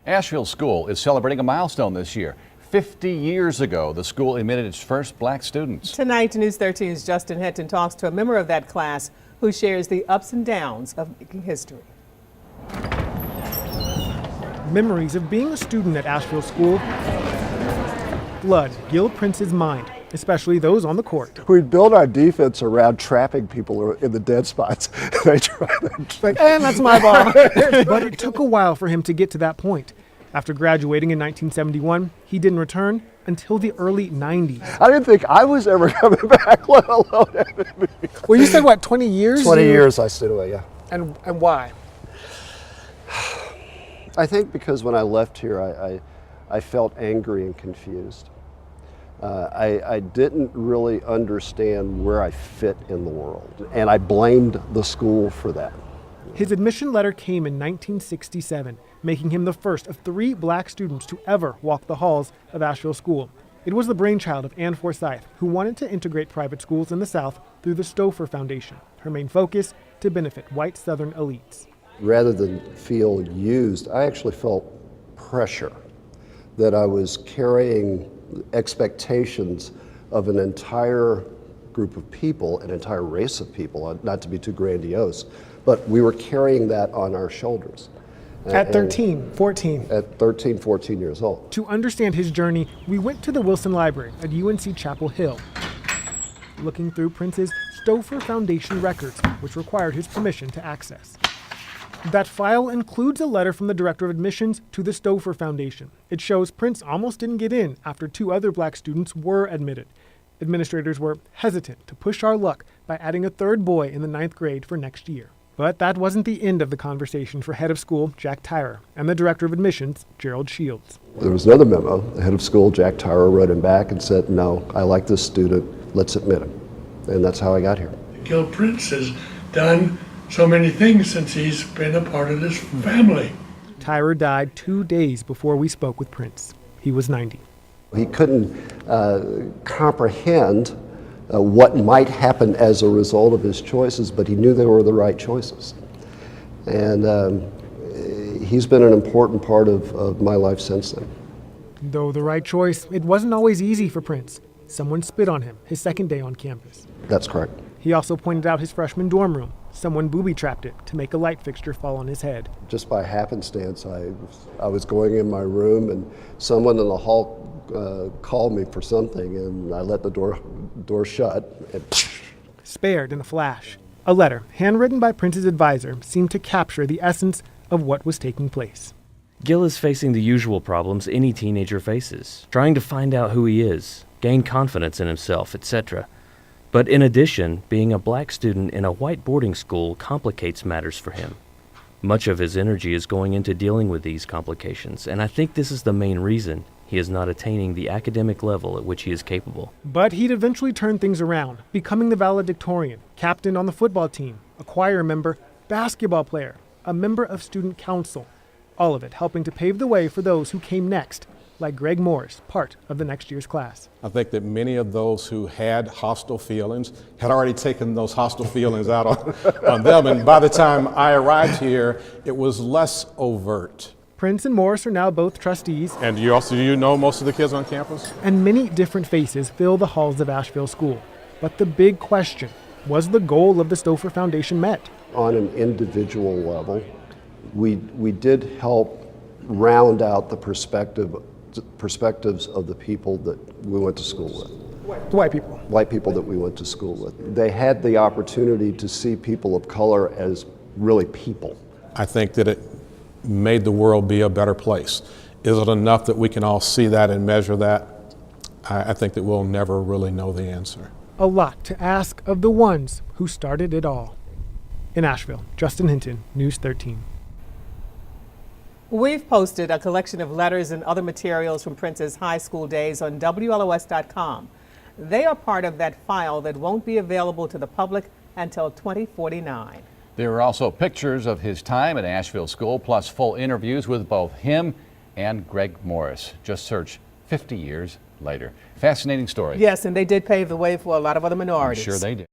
Asheville School is celebrating a milestone this year. 50 years ago, the school admitted its first black students. Tonight, News 13's Justin Hinton talks to a member of that class who shares the ups and downs of making history. Memories of being a student at Asheville School flood Gil Prince's mind, especially those on the court. We'd build our defense around trapping people in the dead spots. And that's my ball. But it took a while for him to get to that point. After graduating in 1971, he didn't return until the early 90s. I didn't think I was ever coming back, let alone having me. Well, you said, what, 20 years? 20 years I stayed away, yeah. And why? I think because when I left here, I felt angry and confused. I didn't really understand where I fit in the world, and I blamed the school for that. His admission letter came in 1967, making him the first of 3 black students to ever walk the halls of Asheville School. It was the brainchild of Ann Forsyth, who wanted to integrate private schools in the South through the Stouffer Foundation, her main focus to benefit white Southern elites. Rather than feel used, I actually felt pressure that I was carrying expectations of an entire group of people, an entire race of people, not to be too grandiose, but we were carrying that on our shoulders. At 13, 14. At 13, 14 years old. To understand his journey, we went to the Wilson Library at UNC Chapel Hill, looking through Prince's Stouffer Foundation records, which required his permission to access. That file includes a letter from the director of admissions to the Stouffer Foundation. It shows Prince almost didn't get in after 2 other black students were admitted. Administrators were hesitant to push our luck by adding a 3rd boy in the 9th grade for next year. But that wasn't the end of the conversation for head of school Jack Tyrer and the director of admissions Gerald Shields. There was another memo. The head of school, Jack Tyrer, wrote him back and said, "No, I like this student, let's admit him." And that's how I got here. Gil Prince has done so many things since he's been a part of this family. Tyrer died 2 days before we spoke with Prince. He was 90. He couldn't comprehend what might happen as a result of his choices, but he knew they were the right choices. And he's been an important part of my life since then. Though the right choice, it wasn't always easy for Prince. Someone spit on him his 2nd day on campus. That's correct. He also pointed out his freshman dorm room. Someone booby-trapped it to make a light fixture fall on his head. Just by happenstance, I was going in my room and someone in the hall called me for something, and I let the door shut. And spared in a flash. A letter, handwritten by Prince's advisor, seemed to capture the essence of what was taking place. Gil is facing the usual problems any teenager faces, trying to find out who he is, gain confidence in himself, etc. But in addition, being a black student in a white boarding school complicates matters for him. Much of his energy is going into dealing with these complications, and I think this is the main reason he is not attaining the academic level at which he is capable. But he'd eventually turn things around, becoming the valedictorian, captain on the football team, a choir member, basketball player, a member of student council. All of it helping to pave the way for those who came next, like Greg Morris, part of the next year's class. I think that many of those who had hostile feelings had already taken those hostile feelings out on them, and by the time I arrived here, it was less overt. Prince and Morris are now both trustees. And you know most of the kids on campus? And many different faces fill the halls of Asheville School. But the big question, was the goal of the Stouffer Foundation met? On an individual level, we did help round out the perspectives of the people that we went to school with. White people. White people that we went to school with. They had the opportunity to see people of color as really people. I think that it made the world be a better place. Is it enough that we can all see that and measure that? I think that we'll never really know the answer. A lot to ask of the ones who started it all. In Asheville, Justin Hinton, News 13. We've posted a collection of letters and other materials from Prince's high school days on WLOS.com. They are part of that file that won't be available to the public until 2049. There are also pictures of his time at Asheville School, plus full interviews with both him and Greg Morris. Just search 50 years later. Fascinating story. Yes, and they did pave the way for a lot of other minorities. I'm sure they did.